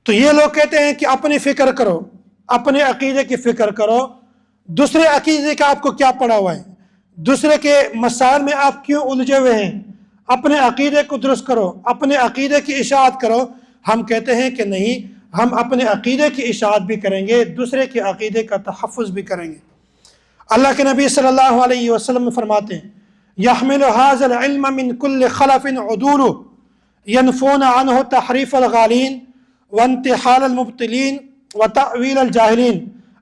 تو یہ لوگ کہتے ہیں کہ اپنی فکر کرو، اپنے عقیدے کی فکر کرو، دوسرے عقیدے کا آپ کو کیا پڑا ہوا ہے، دوسرے کے مسائل میں آپ کیوں الجھے ہوئے ہیں، اپنے عقیدے کو درست کرو، اپنے عقیدے کی اشاعت کرو۔ ہم کہتے ہیں کہ نہیں، ہم اپنے عقیدے کی اشاعت بھی کریں گے، دوسرے کے عقیدے کا تحفظ بھی کریں گے۔ اللہ کے نبی صلی اللہ علیہ وسلم فرماتے ہیں یحمل هذا العلم من كل خلف عدول ينفون عنه تحریف الغالین وانتحال المبتلین وتأویل الجاہلین۔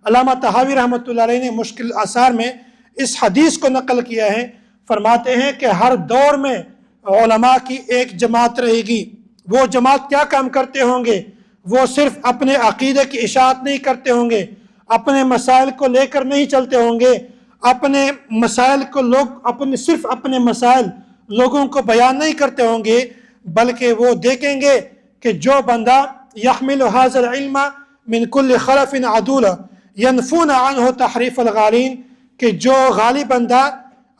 علامہ طحاوی رحمۃ اللہ علیہ نے مشکل آثار میں اس حدیث کو نقل کیا ہے، فرماتے ہیں کہ ہر دور میں علماء کی ایک جماعت رہے گی۔ وہ جماعت کیا کام کرتے ہوں گے؟ وہ صرف اپنے عقیدے کی اشاعت نہیں کرتے ہوں گے، اپنے مسائل کو لے کر نہیں چلتے ہوں گے، اپنے مسائل کو صرف اپنے مسائل لوگوں کو بیان نہیں کرتے ہوں گے، بلکہ وہ دیکھیں گے کہ جو بندہ یحمل هذا العلم من كل خلف عدول ينفون عنه تحریف الغالین، کہ جو غالی بندہ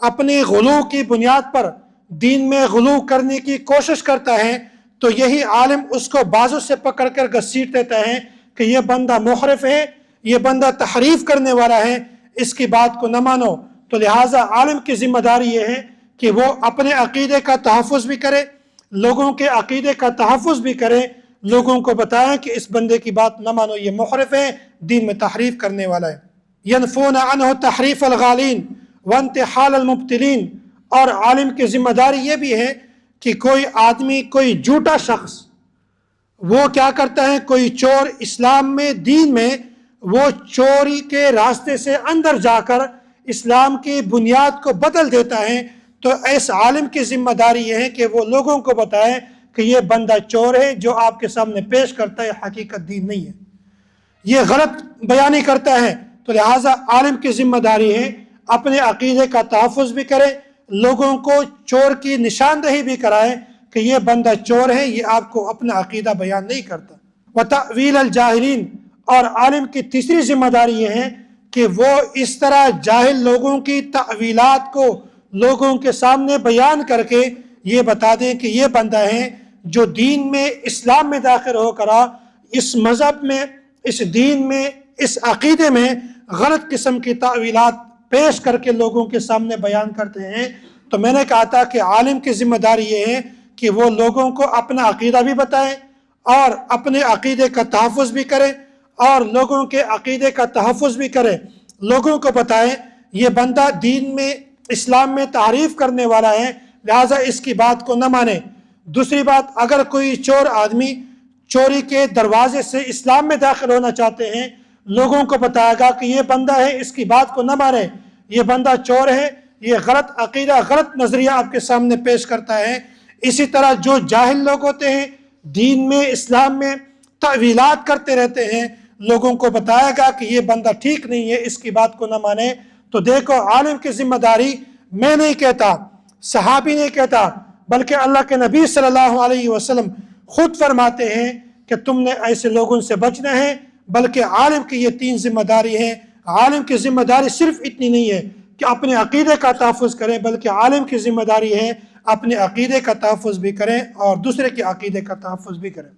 اپنی غلو کی بنیاد پر دین میں غلو کرنے کی کوشش کرتا ہے، تو یہی عالم اس کو بازو سے پکڑ کر گھسیٹ دیتا ہے کہ یہ بندہ محرف ہے، یہ بندہ تحریف کرنے والا ہے، اس کی بات کو نہ مانو۔ تو لہٰذا عالم کی ذمہ داری یہ ہے کہ وہ اپنے عقیدے کا تحفظ بھی کرے، لوگوں کے عقیدے کا تحفظ بھی کرے، لوگوں کو بتائیں کہ اس بندے کی بات نہ مانو، یہ محرف ہے، دین میں تحریف کرنے والا ہے۔ ینفون عنہ تحریف الغالین وانتحال المبتلین۔ اور عالم کی ذمہ داری یہ بھی ہے کہ کوئی آدمی، کوئی جھوٹا شخص، وہ کیا کرتا ہے، کوئی چور اسلام میں، دین میں، وہ چوری کے راستے سے اندر جا کر اسلام کی بنیاد کو بدل دیتا ہے، تو اس عالم کی ذمہ داری یہ ہے کہ وہ لوگوں کو بتائے کہ یہ بندہ چور ہے، جو آپ کے سامنے پیش کرتا ہے حقیقت دین نہیں ہے، یہ غلط بیانی کرتا ہے۔ تو لہٰذا عالم کی ذمہ داری ہے اپنے عقیدے کا تحفظ بھی کرے، لوگوں کو چور کی نشاندہی بھی کرائے کہ یہ بندہ چور ہے، یہ آپ کو اپنا عقیدہ بیان نہیں کرتا۔ وتأویل الجاہلین۔ اور عالم کی تیسری ذمہ داری یہ ہے کہ وہ اس طرح جاہل لوگوں کی تأویلات کو لوگوں کے سامنے بیان کر کے یہ بتا دیں کہ یہ بندہ ہے جو دین میں، اسلام میں داخل ہو کر اس مذہب میں، اس دین میں، اس عقیدے میں غلط قسم کی تأویلات پیش کر کے لوگوں کے سامنے بیان کرتے ہیں۔ تو میں نے کہا تھا کہ عالم کی ذمہ داری یہ ہے کہ وہ لوگوں کو اپنا عقیدہ بھی بتائیں اور اپنے عقیدے کا تحفظ بھی کریں، اور لوگوں کے عقیدے کا تحفظ بھی کریں، لوگوں کو بتائیں یہ بندہ دین میں، اسلام میں تحریف کرنے والا ہے، لہٰذا اس کی بات کو نہ مانیں۔ دوسری بات، اگر کوئی چور آدمی چوری کے دروازے سے اسلام میں داخل ہونا چاہتے ہیں، لوگوں کو بتائے گا کہ یہ بندہ ہے، اس کی بات کو نہ مانیں، یہ بندہ چور ہے، یہ غلط عقیدہ، غلط نظریہ آپ کے سامنے پیش کرتا ہے۔ اسی طرح جو جاہل لوگ ہوتے ہیں، دین میں، اسلام میں تأویلات کرتے رہتے ہیں، لوگوں کو بتائے گا کہ یہ بندہ ٹھیک نہیں ہے، اس کی بات کو نہ مانے۔ تو دیکھو، عالم کی ذمہ داری میں نہیں کہتا، صحابی نہیں کہتا، بلکہ اللہ کے نبی صلی اللہ علیہ وسلم خود فرماتے ہیں کہ تم نے ایسے لوگوں سے بچنا ہے، بلکہ عالم کی یہ تین ذمہ داری ہیں۔ عالم کی ذمہ داری صرف اتنی نہیں ہے کہ اپنے عقیدے کا تحفظ کریں، بلکہ عالم کی ذمہ داری ہے اپنے عقیدے کا تحفظ بھی کریں اور دوسرے کے عقیدے کا تحفظ بھی کریں۔